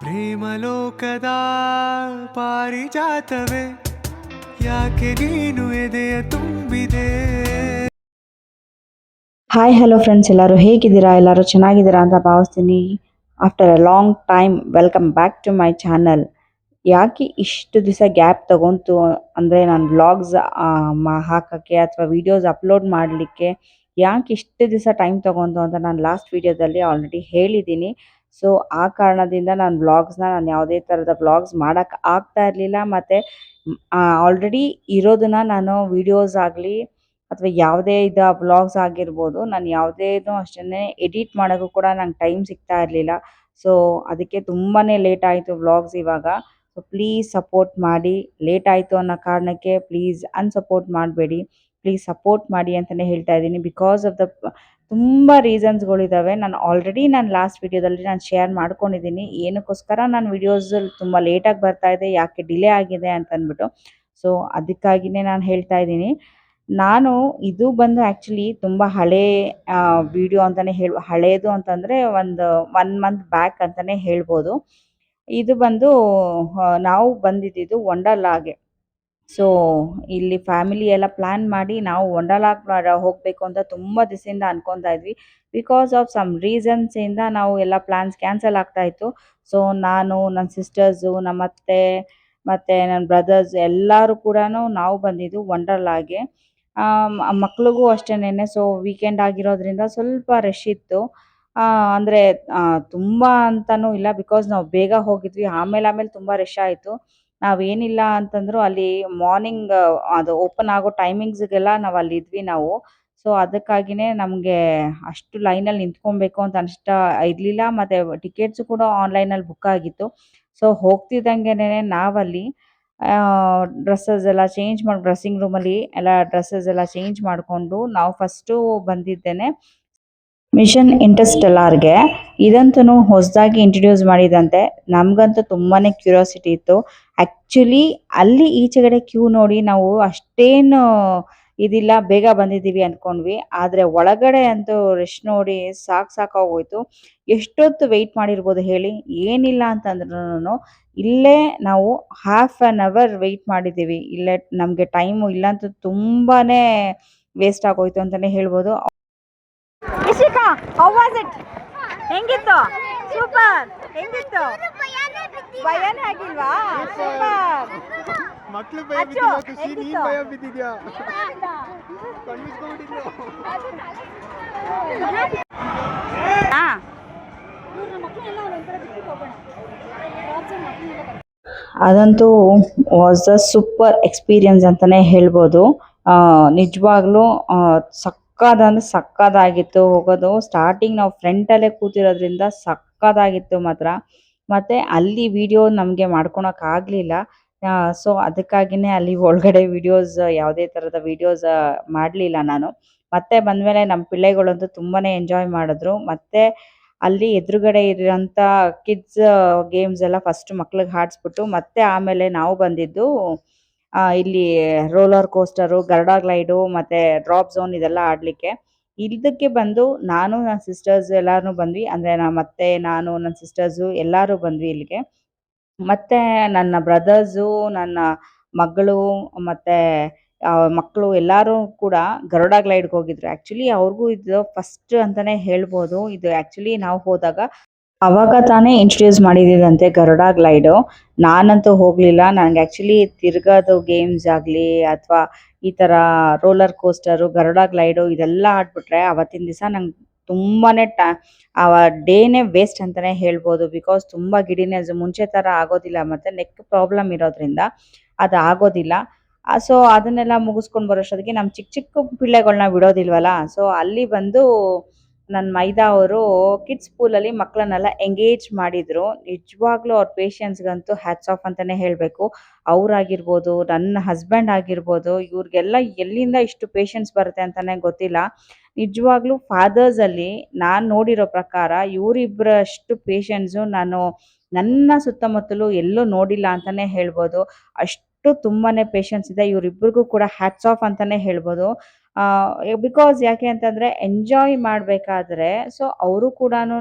ಪ್ರೇಮಲೋಕದ ಪಾರಿಜಾತವೇ ಯಾಕೆ ನೀನು ಎದೆಯ ತುಂಬಿದೆ. ಹಾಯ್ ಹಲೋ ಫ್ರೆಂಡ್ಸ್, ಎಲ್ಲರೂ ಹೇಗಿದ್ದೀರಾ? ಎಲ್ಲರೂ ಚೆನ್ನಾಗಿದ್ದೀರಾ ಅಂತ ಭಾವಿಸ್ತೀನಿ. After a long time welcome back to my channel. ಯಾಕೆ ಇಷ್ಟು ದಿವಸ ಗ್ಯಾಪ್ ತಗೊಂತು ಅಂದರೆ ನಾನು ವ್ಲಾಗ್ಸ್ ಹಾಕೋಕ್ಕೆ ಅಥವಾ ವೀಡಿಯೋಸ್ ಅಪ್ಲೋಡ್ ಮಾಡಲಿಕ್ಕೆ ಯಾಕೆ ಇಷ್ಟು ದಿವಸ ಟೈಮ್ ತಗೊಂತು ಅಂತ ನಾನು ಲಾಸ್ಟ್ ವೀಡಿಯೋದಲ್ಲಿ ಆಲ್ರೆಡಿ ಹೇಳಿದ್ದೀನಿ. ಸೊ ಆ ಕಾರಣದಿಂದ ನಾನು ಯಾವುದೇ ಥರದ ವ್ಲಾಗ್ಸ್ ಮಾಡೋಕ್ಕೆ ಆಗ್ತಾ ಇರಲಿಲ್ಲ. ಮತ್ತು ಆಲ್ರೆಡಿ ಇರೋದನ್ನು ನಾನು ವೀಡಿಯೋಸ್ ಆಗಲಿ ಅಥವಾ ಯಾವುದೇ ವ್ಲಾಗ್ಸ್ ಆಗಿರ್ಬೋದು, ನಾನು ಯಾವುದೇನೂ ಅಷ್ಟೇ ಎಡಿಟ್ ಮಾಡೋಕ್ಕೂ ಕೂಡ ನಂಗೆ ಟೈಮ್ ಸಿಗ್ತಾ ಇರಲಿಲ್ಲ. ಸೊ ಅದಕ್ಕೆ ತುಂಬಾ ಲೇಟ್ ಆಯಿತು ವ್ಲಾಗ್ಸ್ ಇವಾಗ. ಸೊ ಪ್ಲೀಸ್ ಸಪೋರ್ಟ್ ಮಾಡಿ. ಲೇಟ್ ಆಯಿತು ಅನ್ನೋ ಕಾರಣಕ್ಕೆ ಪ್ಲೀಸ್ ಅನ್ಸಪೋರ್ಟ್ ಮಾಡಬೇಡಿ. ಪ್ಲೀಸ್ ಸಪೋರ್ಟ್ ಮಾಡಿ ಅಂತಲೇ ಹೇಳ್ತಾ ಇದ್ದೀನಿ. ಬಿಕಾಸ್ ಆಫ್ ದ ತುಂಬ ರೀಸನ್ಸ್ಗಳಿದ್ದಾವೆ. ನಾನು ಲಾಸ್ಟ್ ವೀಡಿಯೋದಲ್ಲಿ ನಾನು ಶೇರ್ ಮಾಡ್ಕೊಂಡಿದ್ದೀನಿ ಏನಕ್ಕೋಸ್ಕರ ನಾನು ವೀಡಿಯೋಸ್ ತುಂಬ ಲೇಟಾಗಿ ಬರ್ತಾ ಇದೆ, ಯಾಕೆ ಡಿಲೇ ಆಗಿದೆ ಅಂತಂದ್ಬಿಟ್ಟು. ಸೊ ಅದಕ್ಕಾಗಿಯೇ ನಾನು ಹೇಳ್ತಾ ಇದ್ದೀನಿ. ನಾನು ಇದು ಬಂದು ಆ್ಯಕ್ಚುಲಿ ತುಂಬ ಹಳೇ ವಿಡಿಯೋ ಅಂತಲೇ ಹಳೇದು ಅಂತಂದರೆ ಒಂದು 1 ಮಂತ್ ಬ್ಯಾಕ್ ಅಂತಲೇ ಹೇಳ್ಬೋದು. ಇದು ಬಂದು ನಾವು ಬಂದಿದ್ದಿದ್ದು ವಂಡರ್ಲಾಗೆ. ಸೊ ಇಲ್ಲಿ ಫ್ಯಾಮಿಲಿ ಎಲ್ಲ ಪ್ಲ್ಯಾನ್ ಮಾಡಿ ನಾವು ವಂಡರ್ಲಾಗೆ ಹೋಗಬೇಕು ಅಂತ ತುಂಬ ದಿವಸದಿಂದ ಅನ್ಕೊತಾ ಇದ್ವಿ. ಬಿಕಾಸ್ ಆಫ್ ಸಮ್ ರೀಸನ್ಸಿಂದ ನಾವು ಎಲ್ಲ ಪ್ಲ್ಯಾನ್ಸ್ ಕ್ಯಾನ್ಸಲ್ ಆಗ್ತಾಯಿತ್ತು. ಸೊ ನಾನು, ನನ್ನ ಸಿಸ್ಟರ್ಸು, ನಮ್ಮ ಅತ್ತೆ ಮತ್ತು ನನ್ನ ಬ್ರದರ್ಸ್ ಎಲ್ಲರೂ ಕೂಡ ನಾವು ಬಂದಿದ್ದು ವಂಡರ್ಲಾಗೆ. ಮಕ್ಳಿಗೂ ಅಷ್ಟೇನೆ. ಸೊ ವೀಕೆಂಡ್ ಆಗಿರೋದ್ರಿಂದ ಸ್ವಲ್ಪ ರಶ್ ಇತ್ತು. ಅಂದರೆ ತುಂಬ ಅಂತಲೂ ಇಲ್ಲ, ಬಿಕಾಸ್ ನಾವು ಬೇಗ ಹೋಗಿದ್ವಿ. ಆಮೇಲೆ ತುಂಬ ರಶ್ ಆಯಿತು. ನಾವೇನಿಲ್ಲ ಅಂತಂದರೂ ಅಲ್ಲಿ ಮಾರ್ನಿಂಗ್ ಅದು ಓಪನ್ ಆಗೋ ಟೈಮಿಂಗ್ಸ್ಗೆಲ್ಲ ನಾವು ಅಲ್ಲಿದ್ವಿ ನಾವು. ಸೊ ಅದಕ್ಕಾಗಿಯೇ ನಮಗೆ ಅಷ್ಟು ಲೈನಲ್ಲಿ ನಿಂತ್ಕೊಬೇಕು ಅಂತ ಇರಲಿಲ್ಲ. ಮತ್ತು ಟಿಕೆಟ್ಸು ಕೂಡ ಆನ್ಲೈನಲ್ಲಿ ಬುಕ್ ಆಗಿತ್ತು. ಸೊ ಹೋಗ್ತಿದ್ದಂಗೆನೇ ನಾವಲ್ಲಿ ಡ್ರೆಸ್ಸಸ್ ಎಲ್ಲ ಡ್ರೆಸ್ಸಿಂಗ್ ರೂಮಲ್ಲಿ ಎಲ್ಲ ಡ್ರೆಸ್ಸಸ್ ಎಲ್ಲ ಚೇಂಜ್ ಮಾಡಿಕೊಂಡು ನಾವು ಫಸ್ಟು ಬಂದಿದ್ದೇನೆ ಮಿಷನ್ ಇಂಟರ್ಸ್ಟೆಲ್ಲಾರ್ಗೆ. ಇದಂತೂ ಹೊಸದಾಗಿ ಇಂಟ್ರೊಡ್ಯೂಸ್ ಮಾಡಿದಂತೆ. ನಮಗಂತೂ ತುಂಬಾ ಕ್ಯೂರಿಯಾಸಿಟಿ ಇತ್ತು. ಆ್ಯಕ್ಚುಲಿ ಅಲ್ಲಿ ಈಚೆಗಡೆ ಕ್ಯೂ ನೋಡಿ ನಾವು ಅಷ್ಟೇನು ಇದಿಲ್ಲ, ಬೇಗ ಬಂದಿದ್ದೀವಿ ಅಂದ್ಕೊಂಡ್ವಿ. ಆದರೆ ಒಳಗಡೆ ಅಂತೂ ರಶ್ ನೋಡಿ ಸಾಕಾಗೋಯ್ತು. ಎಷ್ಟೊತ್ತು ವೆಯ್ಟ್ ಮಾಡಿರ್ಬೋದು ಹೇಳಿ? ಏನಿಲ್ಲ ಅಂತಂದ್ರೂ ಇಲ್ಲೇ ನಾವು ಹಾಫ್ ಆನ್ ಅವರ್ ವೆಯ್ಟ್ ಮಾಡಿದ್ದೀವಿ. ಇಲ್ಲೇ ನಮಗೆ ಟೈಮು ಇಲ್ಲಂತೂ ತುಂಬಾ ವೇಸ್ಟ್ ಆಗೋಯ್ತು ಅಂತಲೇ ಹೇಳ್ಬೋದು. Ishika, how was it? ಹೆಂಗಿತ್ತು? ಸೂಪರ್. ಹೆಂಗಿತ್ತು? ಭಯನೇ ಆಗಿಲ್ವಾ? ಸೂಪರ್. ಮಕ್ಕಳು ಭಯ ಬಿದ್ದಿಲ್ಲ, ಖುಷಿ ನೀನ್ ಭಯ ಬಿದ್ದಿದ್ಯಾ? ಅದಂತೂ ವಾಸ್ ಅ ಸೂಪರ್ ಎಕ್ಸ್ಪೀರಿಯನ್ಸ್ ಅಂತಲೇ ಹೇಳ್ಬೋದು. ನಿಜವಾಗ್ಲೂ ಸಕ್ಕತ್ತಾಗಿತ್ತು ಹೋಗೋದು. ಸ್ಟಾರ್ಟಿಂಗ್ ನಾವು ಫ್ರಂಟಲ್ಲೇ ಕೂತಿರೋದ್ರಿಂದ ಸಕ್ಕತ್ತಾಗಿತ್ತು ಮಾತ್ರ. ಮತ್ತು ಅಲ್ಲಿ ವಿಡಿಯೋ ನಮಗೆ ಮಾಡ್ಕೊಳಕ್ಕಾಗಲಿಲ್ಲ. ಸೊ ಅದಕ್ಕಾಗಿಯೇ ಅಲ್ಲಿ ಒಳಗಡೆ ಯಾವುದೇ ಥರದ ವೀಡಿಯೋಸ್ ಮಾಡಲಿಲ್ಲ ನಾನು. ಮತ್ತೆ ಬಂದಮೇಲೆ ನಮ್ಮ ಪಿಳ್ಳೆಗಳಂತೂ ತುಂಬಾ ಎಂಜಾಯ್ ಮಾಡಿದ್ರು. ಮತ್ತು ಅಲ್ಲಿ ಎದುರುಗಡೆ ಇರೋಂಥ ಕಿಡ್ಸ್ ಗೇಮ್ಸ್ ಎಲ್ಲ ಫಸ್ಟ್ ಮಕ್ಳಿಗೆ ಆಡಿಸ್ಬಿಟ್ಟು ಮತ್ತೆ ಆಮೇಲೆ ನಾವು ಬಂದಿದ್ದು ಇಲ್ಲಿ ರೋಲರ್ ಕೋಸ್ಟರು, ಗರುಡ ಗ್ಲೈಡು ಮತ್ತು ಡ್ರಾಪ್ ಝೋನ್ ಇದೆಲ್ಲ ಆಡಲಿಕ್ಕೆ. ಇದಕ್ಕೆ ಬಂದು ನಾನು, ನನ್ನ ಸಿಸ್ಟರ್ಸ್ ಎಲ್ಲರೂ ಬಂದ್ವಿ. ಅಂದರೆ ನಮ್ಮ ಅತ್ತೆ, ನಾನು, ನನ್ನ ಸಿಸ್ಟರ್ಸು ಎಲ್ಲರೂ ಬಂದ್ವಿ ಇಲ್ಲಿಗೆ. ಮತ್ತು ನನ್ನ ಬ್ರದರ್ಸು, ನನ್ನ ಮಗಳು ಮತ್ತು ಮಕ್ಕಳು ಎಲ್ಲರೂ ಕೂಡ ಗರುಡ ಗ್ಲೈಡ್ಗೆ ಹೋಗಿದ್ರು. ಆ್ಯಕ್ಚುಲಿ ಅವ್ರಿಗೂ ಇದು ಫಸ್ಟ್ ಅಂತಲೇ ಹೇಳ್ಬೋದು. ಇದು ಆ್ಯಕ್ಚುಲಿ ನಾವು ಹೋದಾಗ ಆವಾಗ ತಾನೇ ಇಂಟ್ರೊಡ್ಯೂಸ್ ಮಾಡಿದ್ದಂತೆ ಗರುಡ ಗ್ಲೈಡು. ನಾನಂತೂ ಹೋಗಲಿಲ್ಲ. ನನಗೆ ಆ್ಯಕ್ಚುಲಿ ತಿರ್ಗೋದು ಗೇಮ್ಸ್ ಆಗಲಿ ಅಥವಾ ಈ ಥರ ರೋಲರ್ ಕೋಸ್ಟರು, ಗರುಡ ಗ್ಲೈಡು ಇದೆಲ್ಲ ಆಡಿಬಿಟ್ರೆ ಆವತ್ತಿನ ದಿವಸ ನಂಗೆ ತುಂಬಾ ಆ ಡೇನೇ ವೇಸ್ಟ್ ಅಂತಲೇ ಹೇಳ್ಬೋದು. ಬಿಕಾಸ್ ತುಂಬ ಗಿಡಿನೆಸ್ ಮುಂಚೆ ಥರ ಆಗೋದಿಲ್ಲ. ಮತ್ತು ನೆಕ್ ಪ್ರಾಬ್ಲಮ್ ಇರೋದ್ರಿಂದ ಅದು ಆಗೋದಿಲ್ಲ. ಸೊ ಅದನ್ನೆಲ್ಲ ಮುಗಿಸ್ಕೊಂಡು ಬರೋಷ್ಟೊತ್ತಿಗೆ ನಮ್ಮ ಚಿಕ್ಕ ಪಿಳ್ಳೆಗಳನ್ನ ಬಿಡೋದಿಲ್ವಲ್ಲ. ಸೊ ಅಲ್ಲಿ ಬಂದು ನನ್ನ ಮೈದಾ ಅವರು ಕಿಡ್ಸ್ ಪೂಲಲ್ಲಿ ಮಕ್ಕಳನ್ನೆಲ್ಲ ಎಂಗೇಜ್ ಮಾಡಿದರು. ನಿಜವಾಗ್ಲೂ ಅವ್ರ ಪೇಷನ್ಸ್ಗಂತೂ ಹ್ಯಾಟ್ಸ್ ಆಫ್ ಅಂತಲೇ ಹೇಳಬೇಕು. ಅವರಾಗಿರ್ಬೋದು, ನನ್ನ ಹಸ್ಬೆಂಡ್ ಆಗಿರ್ಬೋದು, ಇವ್ರಿಗೆಲ್ಲ ಎಲ್ಲಿಂದ ಇಷ್ಟು ಪೇಷನ್ಸ್ ಬರುತ್ತೆ ಅಂತಲೇ ಗೊತ್ತಿಲ್ಲ. ನಿಜವಾಗ್ಲೂ ಫಾದರ್ಸಲ್ಲಿ ನಾನು ನೋಡಿರೋ ಪ್ರಕಾರ ಇವರಿಬ್ಬರಷ್ಟು ಪೇಷನ್ಸು ನಾನು ನನ್ನ ಸುತ್ತಮುತ್ತಲೂ ಎಲ್ಲೂ ನೋಡಿಲ್ಲ ಅಂತಲೇ ಹೇಳ್ಬೋದು. ಅಷ್ಟು ಅಷ್ಟು ತುಂಬಾ ಪೇಷನ್ಸ್ ಇದೆ. ಇವರಿಬ್ಬರಿಗೂ ಕೂಡ ಹ್ಯಾಟ್ಸ್ ಆಫ್ ಅಂತಲೇ ಹೇಳ್ಬೋದು. ಬಿಕಾಸ್ ಯಾಕೆ ಅಂತಂದರೆ ಎಂಜಾಯ್ ಮಾಡಬೇಕಾದ್ರೆ ಸೊ ಅವರು ಕೂಡ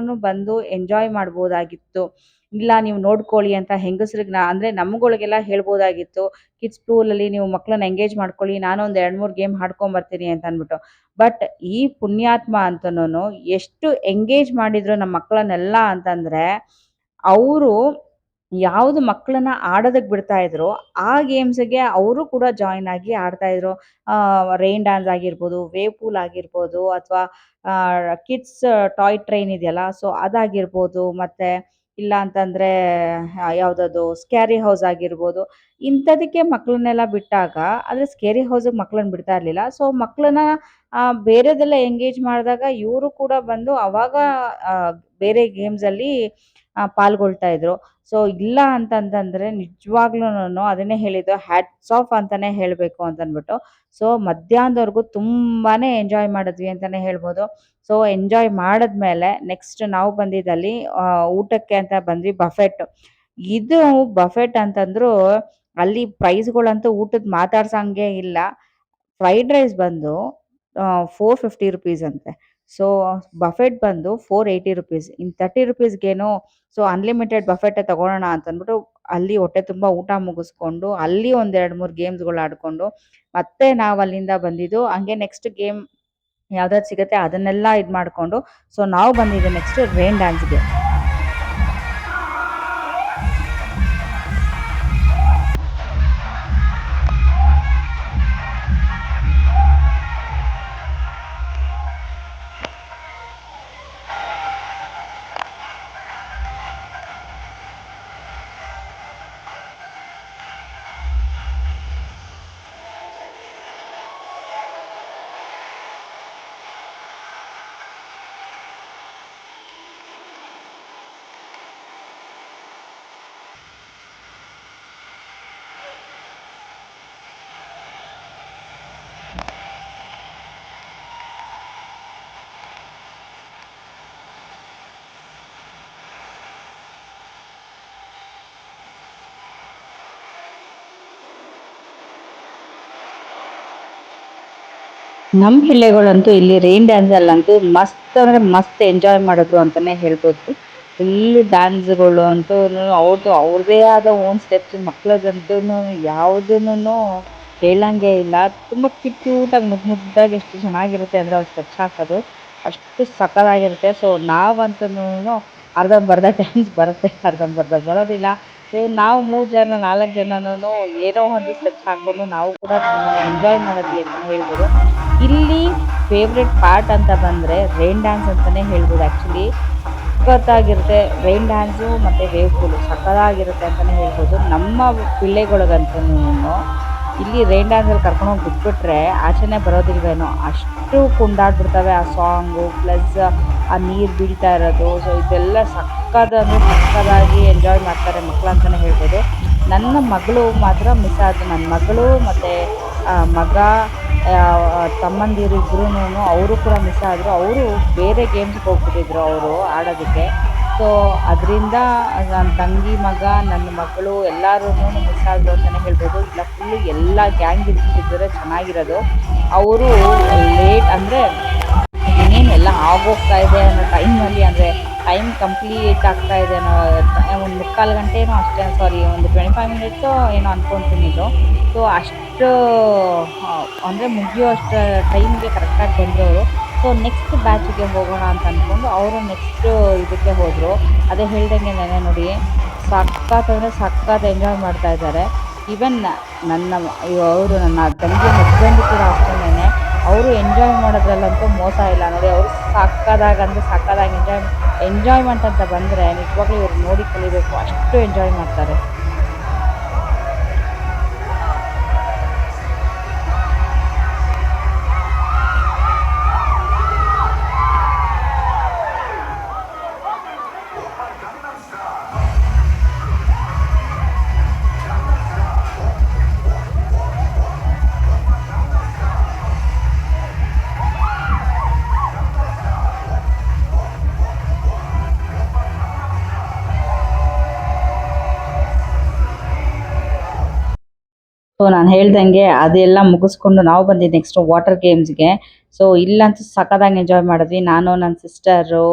ಬಂದು ಎಂಜಾಯ್ ಮಾಡ್ಬೋದಾಗಿತ್ತು. ಇಲ್ಲ ನೀವು ನೋಡ್ಕೊಳ್ಳಿ ಅಂತ ಹೆಂಗಸ್ರಿಗೆ ಅಂದರೆ ನಮ್ಗಳಿಗೆಲ್ಲ ಹೇಳ್ಬೋದಾಗಿತ್ತು. ಕಿಡ್ಸ್ ಪೂಲಲ್ಲಿ ನೀವು ಮಕ್ಕಳನ್ನ ಎಂಗೇಜ್ ಮಾಡ್ಕೊಳ್ಳಿ, ನಾನು ಒಂದು 2-3 ಗೇಮ್ ಆಡ್ಕೊಂಬರ್ತೀನಿ ಅಂತ ಅಂದ್ಬಿಟ್ಟು. ಬಟ್ ಈ ಪುಣ್ಯಾತ್ಮ ಅಂತನೂ ಎಷ್ಟು ಎಂಗೇಜ್ ಮಾಡಿದ್ರು ನಮ್ಮ ಮಕ್ಕಳನ್ನೆಲ್ಲ ಅಂತಂದರೆ, ಅವರು ಯಾವುದು ಮಕ್ಕಳನ್ನ ಆಡೋದಕ್ಕೆ ಬಿಡ್ತಾ ಇದ್ರು ಆ ಗೇಮ್ಸ್ಗೆ ಅವರು ಕೂಡ ಜಾಯಿನ್ ಆಗಿ ಆಡ್ತಾ ಇದ್ರು. ರೈನ್ ಡ್ಯಾನ್ಸ್ ಆಗಿರ್ಬೋದು, ವೇವ್ ಪೂಲ್ ಆಗಿರ್ಬೋದು, ಅಥವಾ ಕಿಡ್ಸ್ ಟಾಯ್ ಟ್ರೈನ್ ಇದೆಯಲ್ಲ ಸೊ ಅದಾಗಿರ್ಬೋದು, ಮತ್ತು ಇಲ್ಲ ಅಂತಂದರೆ ಯಾವುದದು ಸ್ಕ್ಯಾರಿ ಹೌಸ್ ಆಗಿರ್ಬೋದು. ಇಂಥದಕ್ಕೆ ಮಕ್ಕಳನ್ನೆಲ್ಲ ಬಿಟ್ಟಾಗ ಆದರೆ ಸ್ಕೇರಿ ಹೌಸಿಗೆ ಮಕ್ಕಳನ್ನ ಬಿಡ್ತಾ ಇರಲಿಲ್ಲ. ಸೊ ಮಕ್ಕಳನ್ನ ಬೇರೆದೆಲ್ಲ ಎಂಗೇಜ್ ಮಾಡಿದಾಗ ಇವರು ಕೂಡ ಬಂದು ಆವಾಗ ಬೇರೆ ಗೇಮ್ಸಲ್ಲಿ ಪಾಲ್ಗೊಳ್ತಾ ಇದ್ರು. ಸೊ ಇಲ್ಲ ಅಂತಂತಂದರೆ ನಿಜವಾಗ್ಲೂನು ಅದನ್ನೇ ಹೇಳಿದ್ದು ಹ್ಯಾಟ್ಸ್ ಆಫ್ ಅಂತಲೇ ಹೇಳಬೇಕು ಅಂತಂದ್ಬಿಟ್ಟು. ಸೊ ಮಧ್ಯಾಹ್ನದವರೆಗೂ ತುಂಬಾ ಎಂಜಾಯ್ ಮಾಡಿದ್ವಿ ಅಂತಲೇ ಹೇಳ್ಬೋದು. ಸೊ ಎಂಜಾಯ್ ಮಾಡಿದ್ಮೇಲೆ ನೆಕ್ಸ್ಟ್ ನಾವು ಬಂದಿದ್ದಲ್ಲಿ ಊಟಕ್ಕೆ ಅಂತ ಬಂದ್ವಿ. ಬಫೆಟ್. ಇದು ಬಫೆಟ್ ಅಂತಂದ್ರು ಅಲ್ಲಿ ಪ್ರೈಸ್ಗಳಂತೂ ಊಟದ ಮಾತಾಡ್ಸಂಗೆ ಇಲ್ಲ. ಫ್ರೈಡ್ ರೈಸ್ ಬಂದು 450 ರುಪೀಸ್ ಅಂತೆ. ಸೊ ಬಫೆಟ್ ಬಂದು 480 ರುಪೀಸ್. ಇನ್ನು 30 ರುಪೀಸ್ಗೇನೋ ಸೊ ಅನ್ಲಿಮಿಟೆಡ್ ಬಫೆಟೇ ತಗೊಳ್ಳೋಣ ಅಂತಂದ್ಬಿಟ್ಟು ಅಲ್ಲಿ ಹೊಟ್ಟೆ ತುಂಬ ಊಟ ಮುಗಿಸ್ಕೊಂಡು ಅಲ್ಲಿ ಒಂದು 2-3 ಗೇಮ್ಸ್ಗಳು ಆಡಿಕೊಂಡು ಮತ್ತೆ ನಾವು ಅಲ್ಲಿಂದ ಬಂದಿದ್ದು. ಹಂಗೆ ನೆಕ್ಸ್ಟ್ ಗೇಮ್ ಯಾವ್ದಾದ್ರು ಸಿಗುತ್ತೆ ಅದನ್ನೆಲ್ಲ ಇದು ಮಾಡಿಕೊಂಡು ಸೊ ನಾವು ಬಂದಿದ್ದು ನೆಕ್ಸ್ಟ್ ರೈನ್ ಡ್ಯಾನ್ಸ್ಗೆ. ನಮ್ಮ ಪಿಳ್ಳೆಗಳಂತೂ ಇಲ್ಲಿ ರೈನ್ ಡ್ಯಾನ್ಸಲ್ಲಂತೂ ಮಸ್ತ್ ಅಂದರೆ ಮಸ್ತ್ ಎಂಜಾಯ್ ಮಾಡಿದ್ರು ಅಂತಲೇ ಹೇಳ್ಬೋದು. ಫುಲ್ಲು ಡ್ಯಾನ್ಸ್ಗಳು ಅಂತೂ ಅವ್ರದ್ದೇ ಆದ ಓನ್ ಸ್ಟೆಪ್ಸ್. ಮಕ್ಳದಂತೂ ಯಾವುದನ್ನು ಹೇಳಂಗೆ ಇಲ್ಲ. ತುಂಬ ಕ್ಯೂಟಾಗಿ ಮುದ್ದಾಗಿ ಎಷ್ಟು ಚೆನ್ನಾಗಿರುತ್ತೆ ಅಂದರೆ ಅವ್ರು ಸ್ಟೆಪ್ಸ್ ಹಾಕೋದು ಅಷ್ಟು ಸಕ್ಕತ್ತಾಗಿರುತ್ತೆ. ಸೊ ನಾವಂತೂ ಅರ್ಧಂಬರ್ಧ ಡ್ಯಾನ್ಸ್ ಬರುತ್ತೆ, ಅರ್ಧಂಬರ್ಧ ಬರೋದಿಲ್ಲ. ಸೊ ನಾವು 3 ಜನ 4 ಜನನೂ ಏನೋ ಒಂದು ಸ್ಟೆಪ್ಸ್ ಹಾಕ್ಕೊಂಡು ನಾವು ಕೂಡ ಎಂಜಾಯ್ ಮಾಡಿದ್ವಿ ಅಂತಲೇ ಹೇಳ್ಬೋದು. ಇಲ್ಲಿ ಫೇವ್ರೆಟ್ ಪಾರ್ಟ್ ಅಂತ ಬಂದರೆ ರೈನ್ ಡ್ಯಾನ್ಸ್ ಅಂತಲೇ ಹೇಳ್ಬೋದು. ಆ್ಯಕ್ಚುಲಿ ಸಖತ್ತಾಗಿರುತ್ತೆ ರೈನ್ ಡ್ಯಾನ್ಸು ಮತ್ತು ವೇವ್ ಪೂಲು ಸಖತ್ತಾಗಿರುತ್ತೆ ಅಂತಲೇ ಹೇಳ್ಬೋದು. ನಮ್ಮ ಪಿಳ್ಳೆಗಳಿಗಂತೂ ಇಲ್ಲಿ ರೈನ್ ಡ್ಯಾನ್ಸಲ್ಲಿ ಕರ್ಕೊಂಡೋಗಿ ಬಿಟ್ಬಿಟ್ರೆ ಆಚೆನೇ ಬರೋದಿಲ್ವೇನೋ ಅಷ್ಟು ಕುಂದಾಡ್ಬಿಡ್ತವೆ ಆ ಸಾಂಗು ಪ್ಲಸ್ ಆ ನೀರು ಬೀಳ್ತಾ ಇರೋದು. ಸೊ ಇದೆಲ್ಲ ಸಕ್ಕದಾಗಿ ಎಂಜಾಯ್ ಮಾಡ್ತಾರೆ ಮಕ್ಕಳು ಅಂತಲೇ ಹೇಳ್ಬೋದು. ನನ್ನ ಮಗಳು ಮಾತ್ರ ಮಿಸ್ ಆದರು. ನನ್ನ ಮಗಳು ಮತ್ತು ಮಗ ತಮ್ಮಂದಿರು ಇಬ್ಬರೂ ಅವರು ಕೂಡ ಮಿಸ್ ಆದರು. ಅವರು ಬೇರೆ ಗೇಮ್ಸ್ಗೆ ಹೋಗ್ಬಿಟ್ಟಿದ್ರು ಅವರು ಆಡೋದಕ್ಕೆ. ಸೊ ಅದರಿಂದ ನನ್ನ ತಂಗಿ ಮಗ ನನ್ನ ಮಗಳು ಎಲ್ಲರೂ ಮಿಸ್ ಆದರು ಅಂತಲೇ ಹೇಳ್ಬೋದು. ಇಲ್ಲ ಫುಲ್ಲು ಎಲ್ಲ ಗ್ಯಾಂಗ್ ಇರ್ತಿದ್ದಾರೆ ಚೆನ್ನಾಗಿರೋದು. ಅವರು ಲೇಟ್ ಅಂದರೆ ಇನ್ನೇನೆಲ್ಲ ಆಗೋಗ್ತಾ ಇದೆ ಅನ್ನೋ ಟೈಮಲ್ಲಿ ಅಂದರೆ ಟೈಮ್ ಕಂಪ್ಲೀಟ್ ಆಗ್ತಾ ಇದೆ ಅನ್ನೋ ಒಂದು 3/4 ಗಂಟೆ ಏನೋ ಅಷ್ಟೇ, ಸಾರಿ ಒಂದು 25 ಮಿನಿಟ್ಸು ಏನೋ ಅಂದ್ಕೊತೀನಿ ಇದು. ಸೊ ಅಷ್ಟು ಅಂದರೆ ಮುಗಿಯೋ ಅಷ್ಟು ಟೈಮ್ಗೆ ಕರೆಕ್ಟಾಗಿ ಬಂದರು ಅವರು. ಸೊ ನೆಕ್ಸ್ಟ್ ಬ್ಯಾಚಿಗೆ ಹೋಗೋಣ ಅಂತ ಅಂದ್ಕೊಂಡು ಅವರು ನೆಕ್ಸ್ಟ್ ಇದಕ್ಕೆ ಹೋದರು. ಅದೇ ಹೇಳ್ದಂಗೆ ನೆನೆ ನೋಡಿ ಸಖತ್ ಎಂಜಾಯ್ ಮಾಡ್ತಾ ಇದ್ದಾರೆ. ಈವನ್ ಅವರು ನನ್ನ ತಂಗಿ ಹಸ್ಬೆಂಡ್ ಕೂಡ ಅಷ್ಟೇನೆ ಅವರು ಎಂಜಾಯ್ ಮಾಡೋದ್ರಲ್ಲಂತೂ ಮೋಸ ಇಲ್ಲ ನೋಡಿ. ಅವರು ಸಕ್ಕದಾಗಿ ಎಂಜಾಯ್ಮೆಂಟ್ ಅಂತ ಬಂದರೆ ನಿಜವಾಗ್ಲೂ ಇವ್ರು ನೋಡಿ ಕಲಿಬೇಕು, ಅಷ್ಟು ಎಂಜಾಯ್ ಮಾಡ್ತಾರೆ. ಸೊ ನಾನು ಹೇಳ್ದಂಗೆ ಅದೆಲ್ಲ ಮುಗಿಸ್ಕೊಂಡು ನಾವು ಬಂದ್ವಿ ನೆಕ್ಸ್ಟ್ ವಾಟರ್ ಗೇಮ್ಸ್ಗೆ. ಸೊ ಇಲ್ಲಂತೂ ಸಖತ್ತಾಗಿ ಎಂಜಾಯ್ ಮಾಡಿದ್ವಿ. ನಾನು ನನ್ನ ಸಿಸ್ಟರು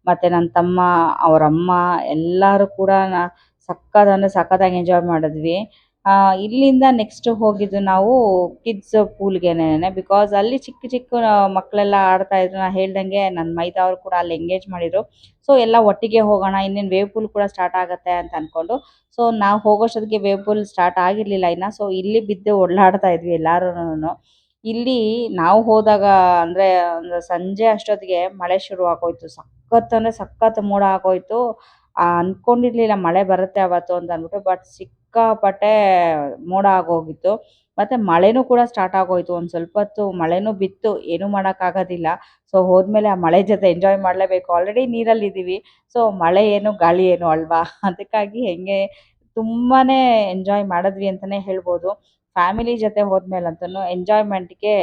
ಮತ್ತು ನನ್ನ ತಮ್ಮ, ಅವ್ರ ಅಮ್ಮ ಎಲ್ಲರೂ ಕೂಡ ಸಖತ್ ಅಂದರೆ ಸಖತ್ತಾಗಿ ಎಂಜಾಯ್ ಮಾಡಿದ್ವಿ. ಇಲ್ಲಿಂದ ನೆಕ್ಸ್ಟ್ ಹೋಗಿದ್ದು ನಾವು ಕಿಡ್ಸ್ ಪೂಲ್ಗೆನೆ. ಬಿಕಾಸ್ ಅಲ್ಲಿ ಚಿಕ್ಕ ಚಿಕ್ಕ ಮಕ್ಕಳೆಲ್ಲ ಆಡ್ತಾ ಇದ್ರು. ನಾನು ಹೇಳ್ದಂಗೆ ನನ್ನ ಮೈದಾ ಅವರು ಕೂಡ ಅಲ್ಲಿ ಎಂಗೇಜ್ ಮಾಡಿದ್ರು. ಸೊ ಎಲ್ಲ ಒಟ್ಟಿಗೆ ಹೋಗೋಣ, ಇನ್ನೇನು ವೇವ್ ಪೂಲ್ ಕೂಡ ಸ್ಟಾರ್ಟ್ ಆಗುತ್ತೆ ಅಂತ ಅಂದ್ಕೊಂಡು. ಸೊ ನಾವು ಹೋಗೋಷ್ಟೊತ್ತಿಗೆ ವೇವ್ ಪೂಲ್ ಸ್ಟಾರ್ಟ್ ಆಗಿರಲಿಲ್ಲ ಇನ್ನು. ಸೊ ಇಲ್ಲಿ ಬಿದ್ದು ಒಡ್ಲಾಡ್ತಾ ಇದ್ವಿ ಎಲ್ಲಾರುನು. ಇಲ್ಲಿ ನಾವು ಹೋದಾಗ ಅಂದರೆ ಒಂದು ಸಂಜೆ ಅಷ್ಟೊತ್ತಿಗೆ ಮಳೆ ಶುರು ಆಗೋಯ್ತು. ಸಖತ್ ಅಂದರೆ ಸಖತ್ ಮೋಡ ಆಗೋಯ್ತು. ಅಂದ್ಕೊಂಡಿರ್ಲಿಲ್ಲ ಮಳೆ ಬರುತ್ತೆ ಅವತ್ತು ಅಂತ ಅಂದ್ಬಿಟ್ಟು. ಬಟ್ ಸಿಕ್ಕಾಪಟ್ಟೆ ಮೋಡ ಆಗೋಗಿತ್ತು. ಮತ್ತು ಮಳೆನೂ ಕೂಡ ಸ್ಟಾರ್ಟ್ ಆಗೋಯ್ತು. ಒಂದು ಸ್ವಲ್ಪ ಹೊತ್ತು ಮಳೆನೂ ಬಿತ್ತು. ಏನೂ ಮಾಡೋಕ್ಕಾಗೋದಿಲ್ಲ. ಸೊ ಹೋದ್ಮೇಲೆ ಆ ಮಳೆ ಜೊತೆ ಎಂಜಾಯ್ ಮಾಡಲೇಬೇಕು. ಆಲ್ರೆಡಿ ನೀರಲ್ಲಿದ್ದೀವಿ. ಸೊ ಮಳೆ ಏನು ಗಾಳಿ ಏನು ಅಲ್ವಾ? ಅದಕ್ಕಾಗಿ ಹೆಂಗೆ ತುಂಬಾ ಎಂಜಾಯ್ ಮಾಡಿದ್ವಿ ಅಂತಲೇ ಹೇಳ್ಬೋದು. ಫ್ಯಾಮಿಲಿ ಜೊತೆ ಹೋದ್ಮೇಲಂತೂ ಎಂಜಾಯ್ಮೆಂಟ್ಗೆ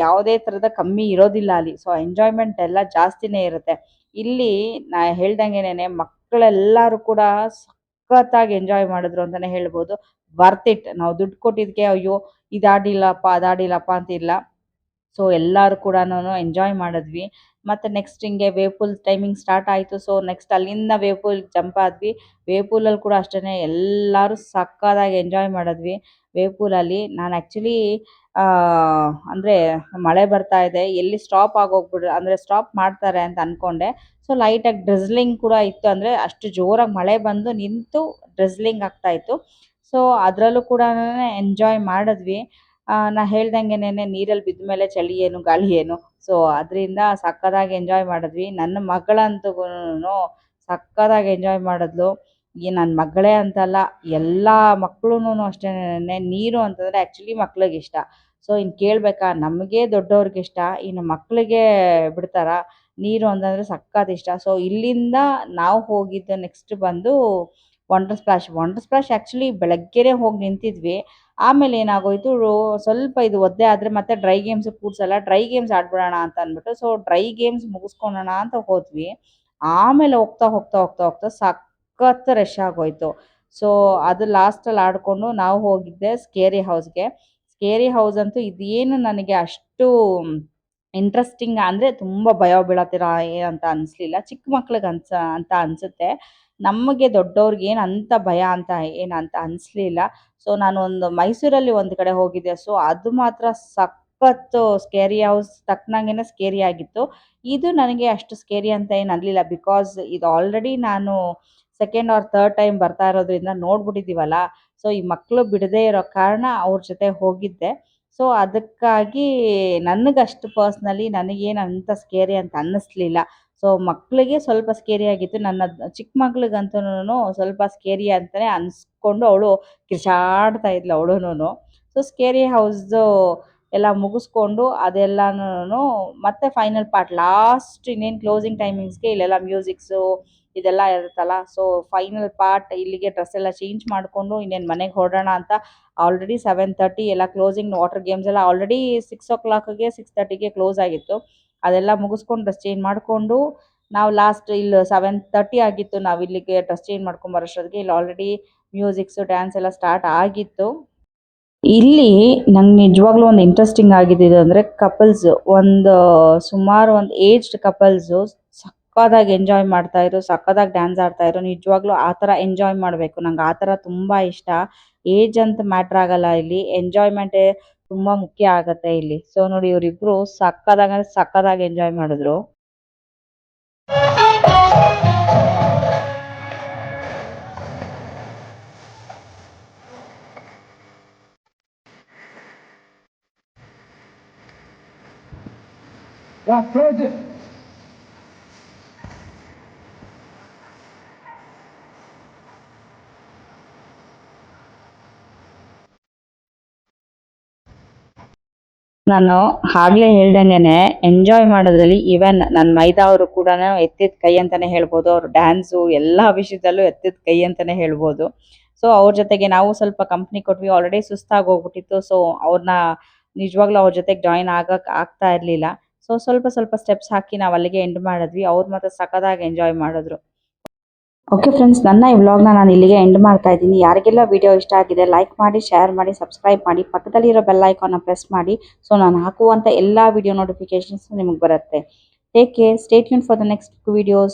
ಯಾವುದೇ ಥರದ ಕಮ್ಮಿ ಇರೋದಿಲ್ಲ ಅಲ್ಲಿ. ಸೊ ಎಂಜಾಯ್ಮೆಂಟ್ ಎಲ್ಲ ಜಾಸ್ತಿನೇ ಇರುತ್ತೆ. ಇಲ್ಲಿ ನಾ ಹೇಳ್ದಂಗೆನೆ ಮಕ್ಕಳೆಲ್ಲರೂ ಕೂಡ ಸಖತ್ತಾಗಿ ಎಂಜಾಯ್ ಮಾಡಿದ್ರು ಅಂತಲೇ ಹೇಳ್ಬೋದು. Worth it. ನಾವು ದುಡ್ಡು ಕೊಟ್ಟಿದ್ದಕ್ಕೆ ಅಯ್ಯೋ ಇದಾಡಿಲ್ಲಪ್ಪ ಅದಾಡಿಲ್ಲಪ್ಪ ಅಂತಿಲ್ಲ. ಸೊ ಎಲ್ಲರೂ ಕೂಡನು ಎಂಜಾಯ್ ಮಾಡಿದ್ವಿ. ಮತ್ತು ನೆಕ್ಸ್ಟ್ ಹಿಂಗೆ ವೇವ್ ಪೂಲ್ ಟೈಮಿಂಗ್ ಸ್ಟಾರ್ಟ್ ಆಯಿತು. ಸೊ ನೆಕ್ಸ್ಟ್ ಅಲ್ಲಿಂದ ವೇವ್ ಪೂಲ್ ಜಂಪ್ ಆದ್ವಿ. ವೇವ್ ಪೂಲಲ್ಲಿ ಕೂಡ ಅಷ್ಟೇ ಎಲ್ಲರೂ ಸಕ್ಕತ್ತಾಗಿ ಎಂಜಾಯ್ ಮಾಡಿದ್ವಿ ವೇವ್ ಪೂಲಲ್ಲಿ. ನಾನು ಆ್ಯಕ್ಚುಲಿ ಅಂದರೆ ಮಳೆ ಬರ್ತಾ ಇದೆ, ಎಲ್ಲಿ ಸ್ಟಾಪ್ ಆಗೋಗ್ಬಿಡ್ರೆ ಅಂದರೆ ಸ್ಟಾಪ್ ಮಾಡ್ತಾರೆ ಅಂತ ಅಂದ್ಕೊಂಡೆ. ಸೊ ಲೈಟಾಗಿ ಡ್ರಿಸ್ಲಿಂಗ್ ಕೂಡ ಇತ್ತು. ಅಂದರೆ ಅಷ್ಟು ಜೋರಾಗಿ ಮಳೆ ಬಂದು ನಿಂತು ಡ್ರಿಸ್ಲಿಂಗ್ ಆಗ್ತಾಯಿತ್ತು. ಸೊ ಅದರಲ್ಲೂ ಕೂಡ ಎಂಜಾಯ್ ಮಾಡಿದ್ವಿ. ನಾ ಹೇಳ್ದಂಗೆನೆ ನೀರಲ್ಲಿ ಬಿದ್ದ ಮೇಲೆ ಚಳಿ ಏನು ಗಾಳಿ ಏನು. ಸೊ ಅದರಿಂದ ಸಕ್ಕತ್ತಾಗಿ ಎಂಜಾಯ್ ಮಾಡಿದ್ವಿ. ನನ್ನ ಮಗಳಂತೂನು ಸಕ್ಕತ್ತಾಗಿ ಎಂಜಾಯ್ ಮಾಡಿದ್ಲು. ಈ ನನ್ನ ಮಗಳೇ ಅಂತಲ್ಲ, ಎಲ್ಲ ಮಕ್ಳೂನು ಅಷ್ಟೇನೆ. ನೀರು ಅಂತಂದರೆ ಆ್ಯಕ್ಚುಲಿ ಮಕ್ಳಿಗಿಷ್ಟ. ಸೊ ಇನ್ನು ಕೇಳಬೇಕಾ, ನಮಗೆ ದೊಡ್ಡವ್ರಿಗಿಷ್ಟ, ಇನ್ನು ಮಕ್ಕಳಿಗೆ ಬಿಡ್ತಾರಾ? ನೀರು ಅಂತಂದರೆ ಸಖತ್ ಇಷ್ಟ. ಸೊ ಇಲ್ಲಿಂದ ನಾವು ಹೋಗಿದ್ದು ನೆಕ್ಸ್ಟ್ ಬಂದು Wonder Splash. Wonder Splash actually ಬೆಳಗ್ಗೆನೇ ಹೋಗಿ ನಿಂತಿದ್ವಿ. ಆಮೇಲೆ ಏನಾಗೋಯ್ತು, ಸ್ವಲ್ಪ ಇದು ಒದ್ದೆ ಆದರೆ ಮತ್ತೆ ಡ್ರೈ ಗೇಮ್ಸ್ ಕೂಡ್ಸಲ್ಲ, ಡ್ರೈ ಗೇಮ್ಸ್ ಆಡ್ಬಿಡೋಣ ಅಂತ ಅಂದ್ಬಿಟ್ಟು ಸೊ ಡ್ರೈ ಗೇಮ್ಸ್ ಮುಗಿಸ್ಕೊಳ್ಳೋಣ ಅಂತ ಹೋದ್ವಿ. ಆಮೇಲೆ ಹೋಗ್ತಾ ಹೋಗ್ತಾ ಹೋಗ್ತಾ ಹೋಗ್ತಾ ಸಖತ್ ರಶ್ ಆಗೋಯ್ತು. ಸೊ ಅದು ಲಾಸ್ಟಲ್ಲಿ ಆಡಿಕೊಂಡು ನಾವು ಹೋಗಿದ್ದೆ ಸ್ಕೇರಿ ಹೌಸ್ಗೆ. ಸ್ಕೇರಿ ಹೌಸ್ ಅಂತೂ ಇದೇನು ನನಗೆ ಅಷ್ಟು ಇಂಟ್ರೆಸ್ಟಿಂಗ್ ಅಂದರೆ ತುಂಬ ಭಯ ಬೀಳತ್ತೀರ ಅಂತ ಅನಿಸ್ಲಿಲ್ಲ. ಚಿಕ್ಕ ಮಕ್ಳಿಗೆ ಅಂತ ಅನಿಸುತ್ತೆ. ನಮಗೆ ದೊಡ್ಡವ್ರಿಗೆ ಏನು ಅಂಥ ಭಯ ಅಂತ ಏನಂತ ಅನಿಸ್ಲಿಲ್ಲ. ಸೊ ನಾನು ಒಂದು ಮೈಸೂರಲ್ಲಿ ಒಂದು ಕಡೆ ಹೋಗಿದ್ದೆ. ಸೊ ಅದು ಮಾತ್ರ ಸಖತ್ತು ಸ್ಕೇರಿ ಹೌಸ್ ತಕ್ಕನಂಗೆನೇ ಸ್ಕೇರಿ ಆಗಿತ್ತು. ಇದು ನನಗೆ ಅಷ್ಟು ಸ್ಕೇರಿ ಅಂತ ಏನು ಅನ್ನಲಿಲ್ಲ. ಬಿಕಾಸ್ ಇದು ಆಲ್ರೆಡಿ ನಾನು ಸೆಕೆಂಡ್ ಆರ್ ಥರ್ಡ್ ಟೈಮ್ ಬರ್ತಾ ಇರೋದ್ರಿಂದ ನೋಡ್ಬಿಟ್ಟಿದ್ದೀವಲ್ಲ. ಸೊ ಈ ಮಕ್ಕಳು ಬಿಡದೇ ಇರೋ ಕಾರಣ ಅವ್ರ ಜೊತೆ ಹೋಗಿದ್ದೆ. ಸೊ ಅದಕ್ಕಾಗಿ ನನಗಷ್ಟು ಪರ್ಸ್ನಲಿ ನನಗೇನು ಅಂಥ ಸ್ಕೇರಿ ಅಂತ ಅನ್ನಿಸ್ಲಿಲ್ಲ. ಸೊ ಮಕ್ಕಳಿಗೆ ಸ್ವಲ್ಪ ಸ್ಕೇರಿ ಆಗಿತ್ತು. ನನ್ನ ಚಿಕ್ಕ ಮಗ್ಳಿಗಂತೂನು ಸ್ವಲ್ಪ ಸ್ಕೇರಿ ಅಂತಲೇ ಅನಿಸ್ಕೊಂಡು ಅವಳು ಕಿರ್ಚಾಡ್ತಾ ಇದ್ಲು ಅವಳುನು. ಸೊ ಸ್ಕೇರಿ ಹೌಸ್ದು ಎಲ್ಲ ಮುಗಿಸ್ಕೊಂಡು ಅದೆಲ್ಲನೂ ಮತ್ತೆ ಫೈನಲ್ ಪಾರ್ಟ್ ಲಾಸ್ಟ್ ಇನ್ನೇನು ಕ್ಲೋಸಿಂಗ್ ಟೈಮಿಂಗ್ಸ್ಗೆ ಇಲ್ಲೆಲ್ಲ ಮ್ಯೂಸಿಕ್ಸು ಇದೆಲ್ಲ ಇರುತ್ತಲ್ಲ. ಸೊ ಫೈನಲ್ ಪಾರ್ಟ್ ಇಲ್ಲಿಗೆ ಡ್ರೆಸ್ ಎಲ್ಲ ಚೇಂಜ್ ಮಾಡಿಕೊಂಡು ಇನ್ನೇನು ಮನೆಗೆ ಹೊರಡೋಣ ಅಂತ. ಆಲ್ರೆಡಿ 7:30 ಎಲ್ಲ ಕ್ಲೋಸಿಂಗ್ ವಾಟರ್ ಗೇಮ್ಸ್ ಎಲ್ಲ ಆಲ್ರೆಡಿ 6:00ಗೆ 6:30ಗೆ ಕ್ಲೋಸ್ ಆಗಿತ್ತು. ಅದೆಲ್ಲ ಮುಗಿಸ್ಕೊಂಡು ಡ್ರೆಸ್ ಚೇಂಜ್ ಮಾಡಿಕೊಂಡು ನಾವು ಲಾಸ್ಟ್ ಇಲ್ಲಿ 7:30 ಆಗಿತ್ತು. ನಾವು ಇಲ್ಲಿಗೆ ಡ್ರೆಸ್ ಚೇಂಜ್ ಮಾಡ್ಕೊಂಬರೋಷ್ಟೊತ್ತಿಗೆ ಇಲ್ಲಿ ಆಲ್ರೆಡಿ ಮ್ಯೂಸಿಕ್ಸು ಡ್ಯಾನ್ಸ್ ಎಲ್ಲ ಸ್ಟಾರ್ಟ್ ಆಗಿತ್ತು. ಇಲ್ಲಿ ನಂಗೆ ನಿಜವಾಗ್ಲೂ ಒಂದು ಇಂಟ್ರೆಸ್ಟಿಂಗ್ ಆಗಿದ್ದಿದ್ದು ಅಂದರೆ ಕಪಲ್ಸ್ ಒಂದು ಸುಮಾರು ಒಂದು ಏಜ್ಡ್ ಕಪಲ್ಸು ಸಖತ್ತಾಗಿ ಎಂಜಾಯ್ ಮಾಡ್ತಾಯಿದ್ರು, ಸಖತ್ತಾಗಿ ಡ್ಯಾನ್ಸ್ ಆಡ್ತಾಯಿದ್ರು. ನಿಜವಾಗ್ಲೂ ಆ ಥರ ಎಂಜಾಯ್ ಮಾಡಬೇಕು. ನಂಗೆ ಆ ಥರ ತುಂಬ ಇಷ್ಟ. ಏಜ್ ಅಂತ ಮ್ಯಾಟ್ರ್ ಆಗಲ್ಲ ಇಲ್ಲಿ, ಎಂಜಾಯ್ಮೆಂಟೇ ತುಂಬ ಮುಖ್ಯ ಆಗುತ್ತೆ ಇಲ್ಲಿ. ಸೊ ನೋಡಿ ಇವರಿಬ್ಬರು ಸಖತ್ತಾಗಿ ಎಂಜಾಯ್ ಮಾಡಿದ್ರು. ನಾನು ಆಗ್ಲೇ ಹೇಳ್ದಂಗೆನೆ ಎಂಜಾಯ್ ಮಾಡೋದ್ರಲ್ಲಿ ಈವನ್ ನನ್ನ ಮೈದಾ ಅವರು ಕೂಡ ಎತ್ತಿದ ಕೈ ಅಂತಾನೆ ಹೇಳ್ಬೋದು. ಅವ್ರ ಡ್ಯಾನ್ಸು ಎಲ್ಲ ವಿಷಯದಲ್ಲೂ ಎತ್ತಿದ ಕೈ ಅಂತಾನೆ ಹೇಳ್ಬೋದು. ಸೊ ಅವ್ರ ಜೊತೆಗೆ ನಾವು ಸ್ವಲ್ಪ ಕಂಪ್ನಿ ಕೊಟ್ವಿ. ಆಲ್ರೆಡಿ ಸುಸ್ತಾಗಿ ಹೋಗ್ಬಿಟ್ಟಿತ್ತು. ಸೊ ಅವ್ರನ್ನ ನಿಜವಾಗ್ಲೂ ಅವ್ರ ಜೊತೆಗೆ ಜಾಯಿನ್ ಆಗ್ತಾ ಇರಲಿಲ್ಲ. ಸೊ ಸ್ವಲ್ಪ ಸ್ವಲ್ಪ ಸ್ಟೆಪ್ಸ್ ಹಾಕಿ ನಾವು ಅಲ್ಲಿಗೆ ಎಂಡ್ ಮಾಡಿದ್ವಿ. ಅವ್ರು ಮಾತ್ರ ಸಖತ್ತಾಗಿ ಎಂಜಾಯ್ ಮಾಡಿದ್ರು. ಓಕೆ ಫ್ರೆಂಡ್ಸ್, ನನ್ನ ಈ ವ್ಲಾಗ್ನ ನಾನು ಇಲ್ಲಿಗೆ ಎಂಡ್ ಮಾಡ್ತಾ ಇದ್ದೀನಿ. ಯಾರಿಗೆಲ್ಲ ವಿಡಿಯೋ ಇಷ್ಟ ಆಗಿದೆ ಲೈಕ್ ಮಾಡಿ, ಶೇರ್ ಮಾಡಿ, ಸಬ್ಸ್ಕ್ರೈಬ್ ಮಾಡಿ, ಪಕ್ಕದಲ್ಲಿರೋ ಬೆಲ್ ಐಕಾನ್ನ ಪ್ರೆಸ್ ಮಾಡಿ. ಸೊ ನಾನು ಹಾಕುವಂಥ ಎಲ್ಲ ವಿಡಿಯೋ ನೋಟಿಫಿಕೇಶನ್ಸ್ ನಿಮಗೆ ಬರುತ್ತೆ. Take care, stay tune for the next videos.